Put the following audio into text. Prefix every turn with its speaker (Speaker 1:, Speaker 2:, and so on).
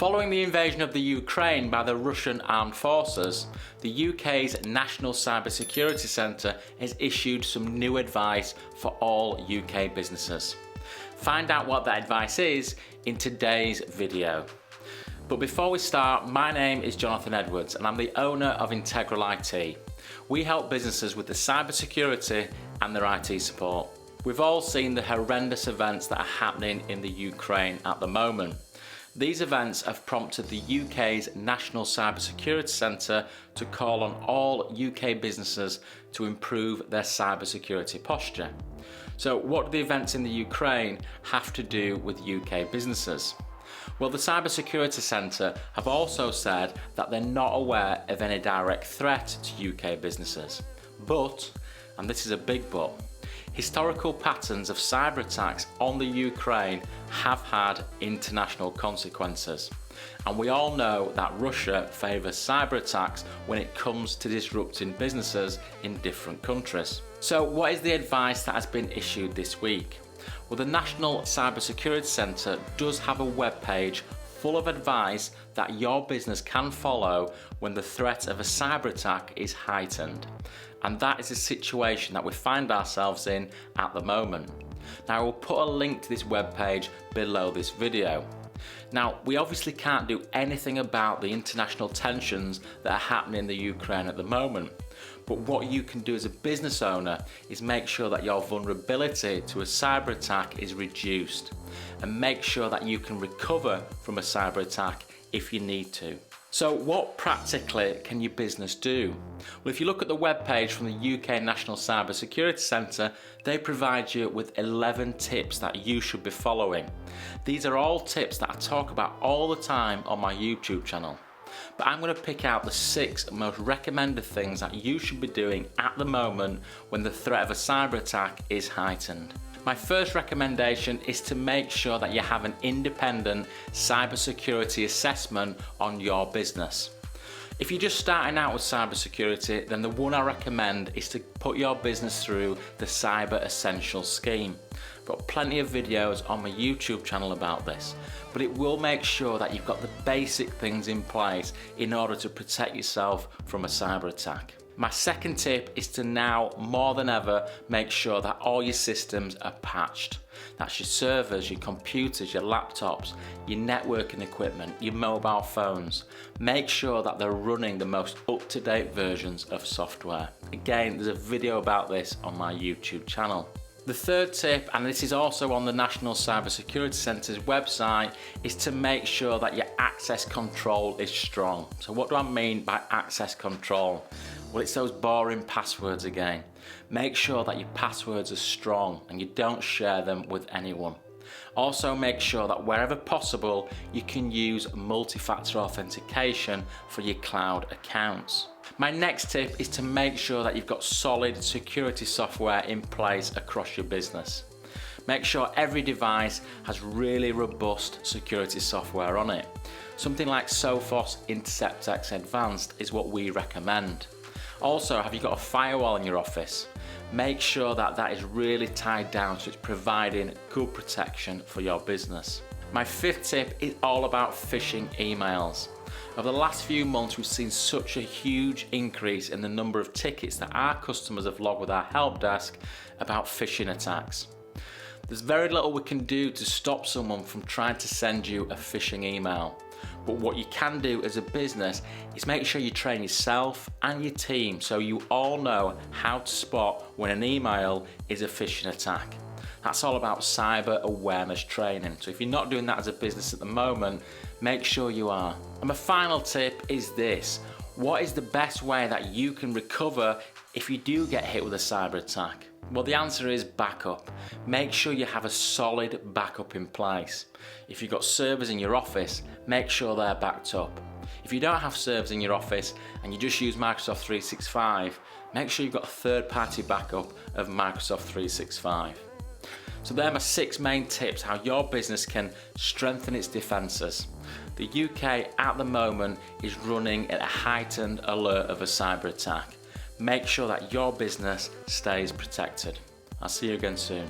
Speaker 1: Following the invasion of the Ukraine by the Russian armed forces, the UK's National Cybersecurity Centre has issued some new advice for all UK businesses. Find out what that advice is in today's video. But before we start, my name is Jonathan Edwards and I'm the owner of Integral IT. We help businesses with the cybersecurity and their IT support. We've all seen the horrendous events that are happening in the Ukraine at the moment. These events have prompted the UK's National Cybersecurity Centre to call on all UK businesses to improve their cybersecurity posture. So what do the events in the Ukraine have to do with UK businesses? Well, the Cybersecurity Centre have also said that they're not aware of any direct threat to UK businesses. But, and this is a big but, historical patterns of cyber attacks on the Ukraine have had international consequences. And we all know that Russia favours cyber attacks when it comes to disrupting businesses in different countries. So what is the advice that has been issued this week? Well, the National Cybersecurity Centre does have a webpage full of advice that your business can follow when the threat of a cyber attack is heightened. And that is a situation that we find ourselves in at the moment. Now, I will put a link to this webpage below this video. Now, we obviously can't do anything about the international tensions that are happening in the Ukraine at the moment. But what you can do as a business owner is make sure that your vulnerability to a cyber attack is reduced and make sure that you can recover from a cyber attack if you need to. So what practically can your business do? Well, if you look at the webpage from the UK National Cybersecurity Centre, they provide you with 11 tips that you should be following. These are all tips that I talk about all the time on my YouTube channel. But I'm going to pick out the 6 most recommended things that you should be doing at the moment when the threat of a cyber attack is heightened. My first recommendation is to make sure that you have an independent cybersecurity assessment on your business. If you're just starting out with cybersecurity, then the one I recommend is to put your business through the Cyber Essentials scheme. I've got plenty of videos on my YouTube channel about this, but it will make sure that you've got the basic things in place in order to protect yourself from a cyber attack. My second tip is to now, more than ever, make sure that all your systems are patched. That's your servers, your computers, your laptops, your networking equipment, your mobile phones. Make sure that they're running the most up-to-date versions of software. Again, there's a video about this on my YouTube channel. The third tip, and this is also on the National Cybersecurity Centre's website, is to make sure that your access control is strong. So what do I mean by access control? Well, it's those boring passwords again. Make sure that your passwords are strong and you don't share them with anyone. Also, make sure that wherever possible, you can use multi-factor authentication for your cloud accounts. My next tip is to make sure that you've got solid security software in place across your business. Make sure every device has really robust security software on it. Something like Sophos Intercept X Advanced is what we recommend. Also, have you got a firewall in your office? Make sure that that is really tied down so it's providing good protection for your business. My fifth tip is all about phishing emails. Over the last few months, we've seen such a huge increase in the number of tickets that our customers have logged with our help desk about phishing attacks. There's very little we can do to stop someone from trying to send you a phishing email. But what you can do as a business is make sure you train yourself and your team so you all know how to spot when an email is a phishing attack. That's all about cyber awareness training. So if you're not doing that as a business at the moment, make sure you are. And my final tip is this. What is the best way that you can recover if you do get hit with a cyber attack? Well, the answer is backup. Make sure you have a solid backup in place. If you've got servers in your office, make sure they're backed up. If you don't have servers in your office and you just use Microsoft 365, make sure you've got a third-party backup of Microsoft 365. So there are my 6 main tips how your business can strengthen its defences. The UK at the moment is running at a heightened alert of a cyber attack. Make sure that your business stays protected. I'll see you again soon.